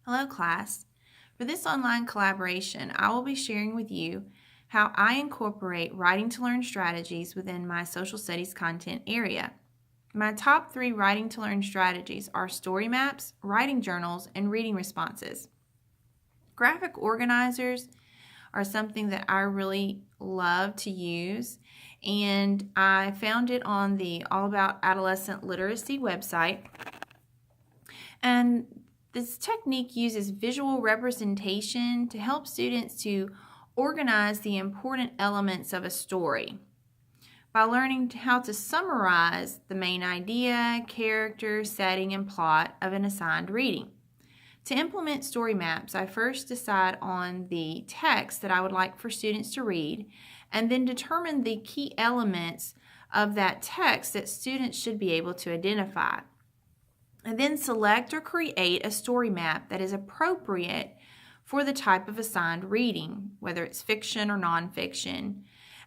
Hello class. For this online collaboration, I will be sharing with you how I incorporate writing to learn strategies within my social studies content area. My top 3 writing to learn strategies are story maps, writing journals, and reading responses. Graphic organizers are something that I really love to use, and I found it on the All About Adolescent Literacy website. And this technique uses visual representation to help students to organize the important elements of a story by learning how to summarize the main idea, character, setting, and plot of an assigned reading. To implement story maps, I first decide on the text that I would like for students to read, and then determine the key elements of that text that students should be able to identify. And then select or create a story map that is appropriate for the type of assigned reading, whether it's fiction or nonfiction,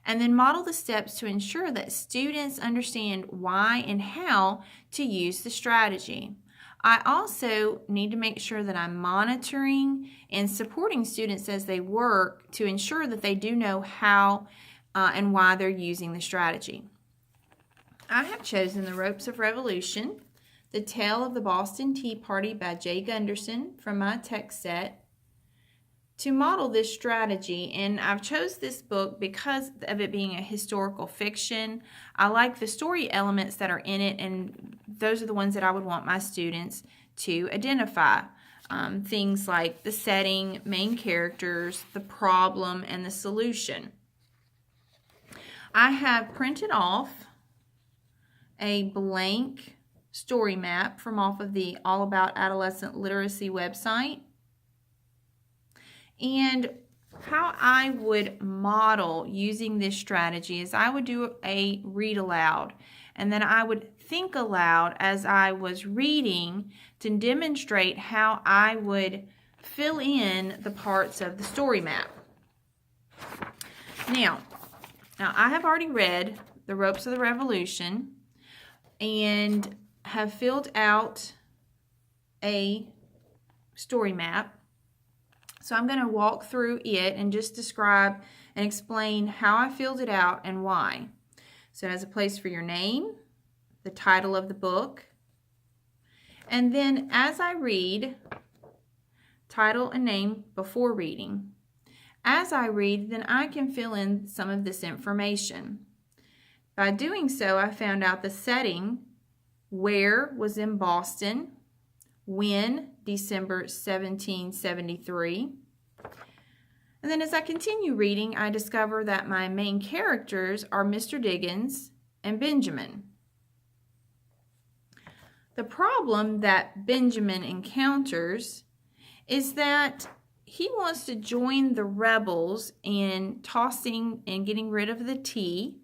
and then model the steps to ensure that students understand why and how to use the strategy. I also need to make sure that I'm monitoring and supporting students as they work to ensure that they do know how and why they're using the strategy. I have chosen The Ropes of Revolution, The Tale of the Boston Tea Party by Jay Gunderson from my text set to model this strategy, and I've chose this book because of it being a historical fiction. I like the story elements that are in it, and those are the ones that I would want my students to identify. Things like the setting, main characters, the problem, and the solution. I have printed off a blank story map from off of the All About Adolescent Literacy website. And how I would model using this strategy is I would do a read aloud, and then I would think aloud as I was reading to demonstrate how I would fill in the parts of the story map. Now I have already read The Ropes of the Revolution and have filled out a story map. So I'm going to walk through it and just describe and explain how I filled it out and why. So it has a place for your name, the title of the book, and then as I read, title and name before reading. As I read, then I can fill in some of this information. By doing so, I found out the setting, where was in Boston, when, December 1773. And then as I continue reading, I discover that my main characters are Mr. Diggins and Benjamin. The problem that Benjamin encounters is that he wants to join the rebels in tossing and getting rid of the tea,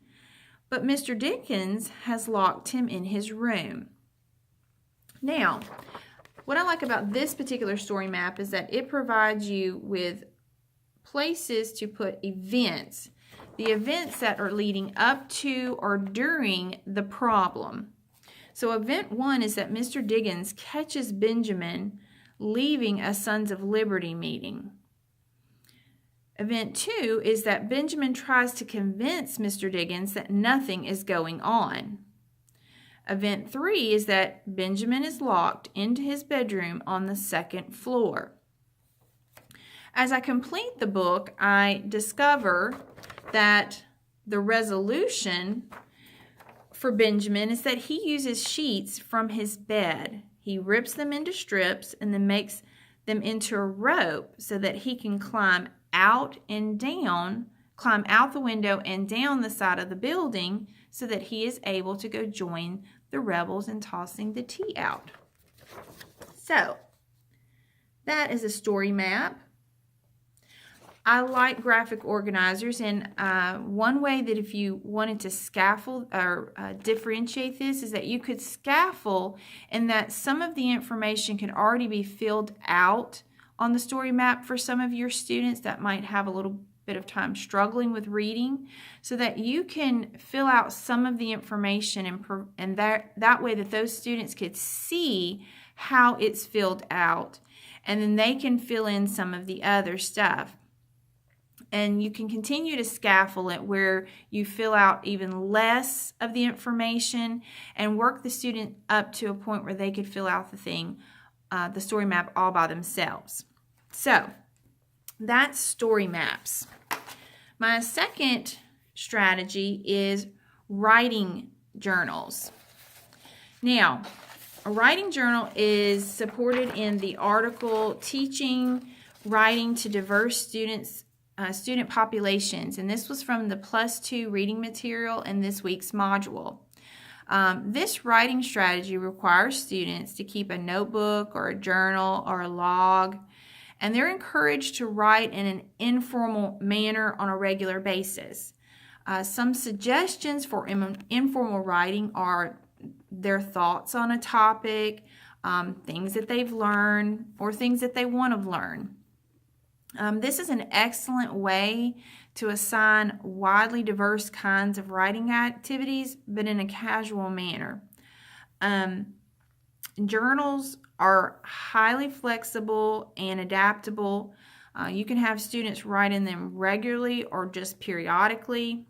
but Mr. Dickens has locked him in his room. Now, what I like about this particular story map is that it provides you with places to put events, the events that are leading up to or during the problem. So event 1 is that Mr. Diggins catches Benjamin leaving a Sons of Liberty meeting. Event 2 is that Benjamin tries to convince Mr. Diggins that nothing is going on. Event 3 is that Benjamin is locked into his bedroom on the 2nd floor. As I complete the book, I discover that the resolution for Benjamin is that he uses sheets from his bed. He rips them into strips and then makes them into a rope so that he can climb out the window and down the side of the building so that he is able to go join the rebels in tossing the tea out. So, that is a story map. I like graphic organizers, and one way that if you wanted to scaffold or differentiate this is that you could scaffold in that some of the information can already be filled out on the story map for some of your students that might have a little bit of time struggling with reading, so that you can fill out some of the information and that way that those students could see how it's filled out, and then they can fill in some of the other stuff. And you can continue to scaffold it where you fill out even less of the information and work the student up to a point where they could fill out the story map all by themselves. So that's story maps. My second strategy is writing journals. Now, a writing journal is supported in the article Teaching Writing to Diverse Student Populations, and this was from the +2 reading material in this week's module. This writing strategy requires students to keep a notebook or a journal or a log, and they're encouraged to write in an informal manner on a regular basis. Some suggestions for informal writing are their thoughts on a topic, things that they've learned, or things that they want to learn. This is an excellent way to assign widely diverse kinds of writing activities, but in a casual manner. Journals are highly flexible and adaptable. You can have students write in them regularly or just periodically.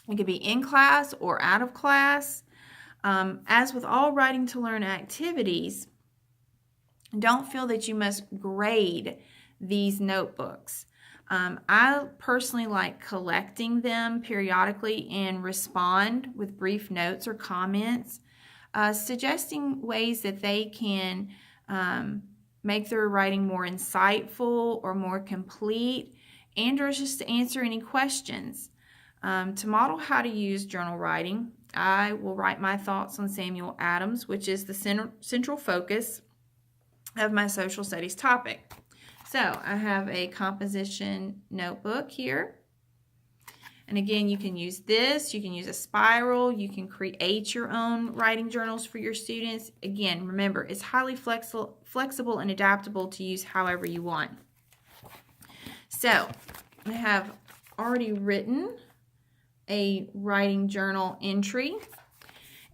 It could be in class or out of class. As with all writing to learn activities, don't feel that you must grade these notebooks. I personally like collecting them periodically and respond with brief notes or comments, suggesting ways that they can make their writing more insightful or more complete, and or just to answer any questions. To model how to use journal writing, I will write my thoughts on Samuel Adams, which is the central focus of my social studies topic. So I have a composition notebook here. And again, you can use this, you can use a spiral, you can create your own writing journals for your students. Again, remember, it's highly flexible and adaptable to use however you want. So I have already written a writing journal entry,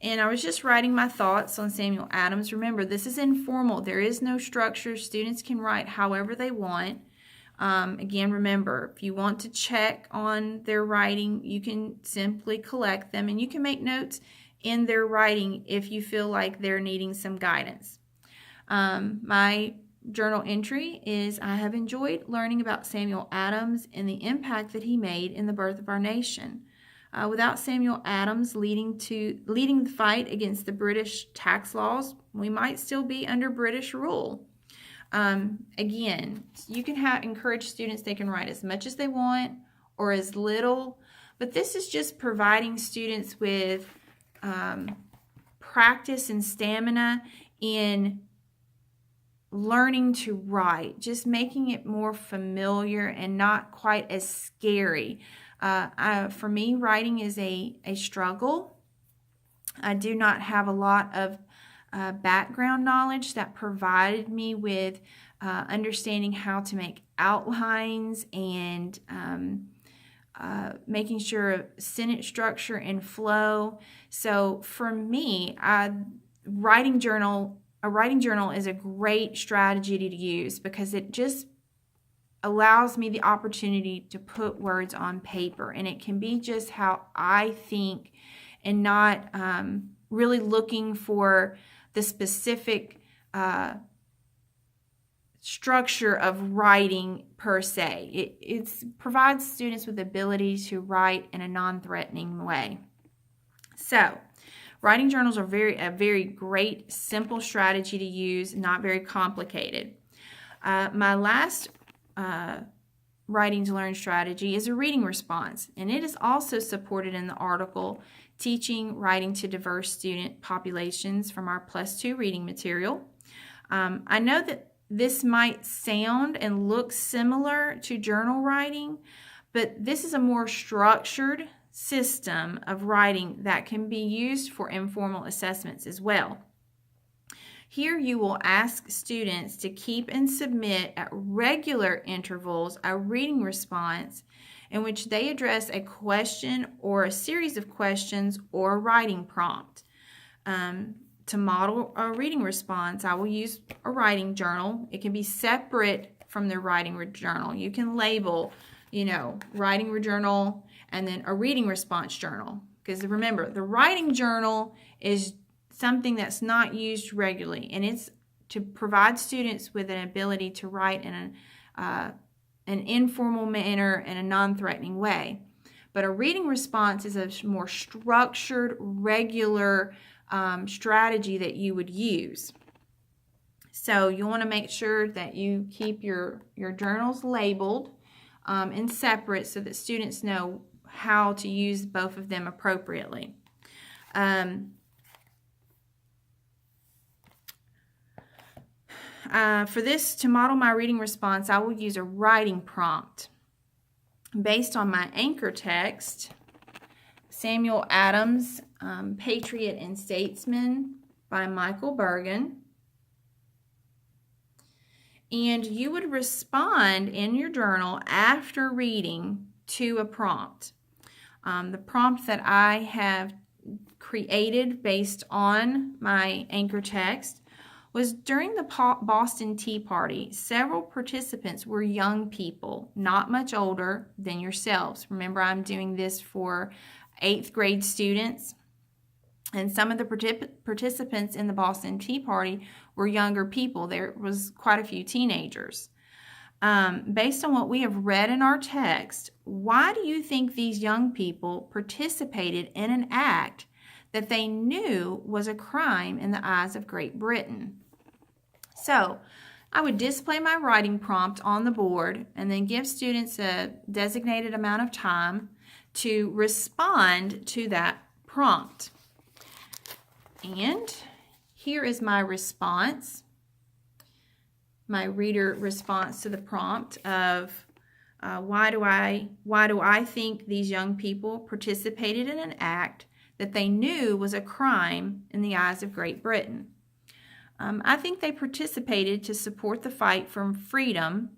and I was just writing my thoughts on Samuel Adams. Remember, this is informal. There is no structure. Students can write however they want. Again, remember, if you want to check on their writing, you can simply collect them, and you can make notes in their writing if you feel like they're needing some guidance. My journal entry is, I have enjoyed learning about Samuel Adams and the impact that he made in the birth of our nation. Without Samuel Adams leading the fight against the British tax laws, we might still be under British rule. Again, you can encourage students, they can write as much as they want or as little, but this is just providing students with practice and stamina in learning to write, just making it more familiar and not quite as scary. For me, writing is a struggle. I do not have a lot of background knowledge that provided me with understanding how to make outlines and making sure sentence structure and flow. So for me, a writing journal is a great strategy to use because it just allows me the opportunity to put words on paper, and it can be just how I think and not really looking for the specific structure of writing per se. It provides students with the ability to write in a non-threatening way. So, writing journals are a very great, simple strategy to use, not very complicated. My last writing to learn strategy is a reading response, and it is also supported in the article Teaching Writing to Diverse Student Populations from our +2 reading material. I know that this might sound and look similar to journal writing, but this is a more structured system of writing that can be used for informal assessments as well. Here you will ask students to keep and submit at regular intervals a reading response in which they address a question or a series of questions or a writing prompt. to model a reading response, I will use a writing journal. It can be separate from the writing journal. You can label, writing journal and then a reading response journal. Because remember, the writing journal is something that's not used regularly, and it's to provide students with an ability to write in an informal manner in a non-threatening way. But a reading response is a more structured, regular strategy that you would use. So you want to make sure that you keep your journals labeled and separate so that students know how to use both of them appropriately. For this, to model my reading response, I will use a writing prompt based on my anchor text, Samuel Adams, Patriot and Statesman by Michael Bergen. And you would respond in your journal after reading to a prompt. The prompt that I have created based on my anchor text was during the Boston Tea Party. Several participants were young people, not much older than yourselves. Remember, I'm doing this for 8th grade students. And some of the participants in the Boston Tea Party were younger people. There was quite a few teenagers. Based on what we have read in our text, why do you think these young people participated in an act that they knew was a crime in the eyes of Great Britain? So I would display my writing prompt on the board and then give students a designated amount of time to respond to that prompt. And here is my response, my reader response to the prompt of why do I think these young people participated in an act that they knew was a crime in the eyes of Great Britain? I think they participated to support the fight for freedom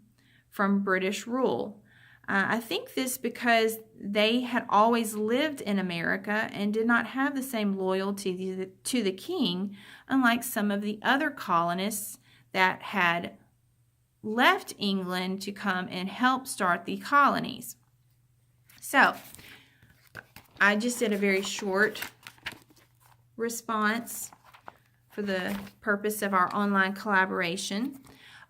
from British rule. I think this because they had always lived in America and did not have the same loyalty to the king, unlike some of the other colonists that had left England to come and help start the colonies. So I just did a very short response for the purpose of our online collaboration.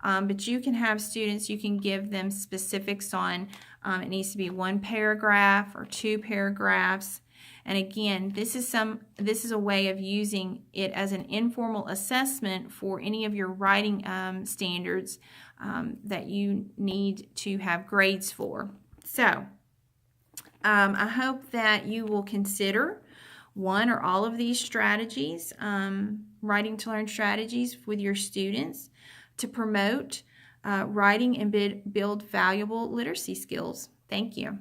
But you can have students, you can give them specifics on it needs to be 1 paragraph or 2 paragraphs. And again, this is a way of using it as an informal assessment for any of your writing standards that you need to have grades for. So I hope that you will consider one or all of these strategies, writing to learn strategies with your students to promote writing and build valuable literacy skills. Thank you.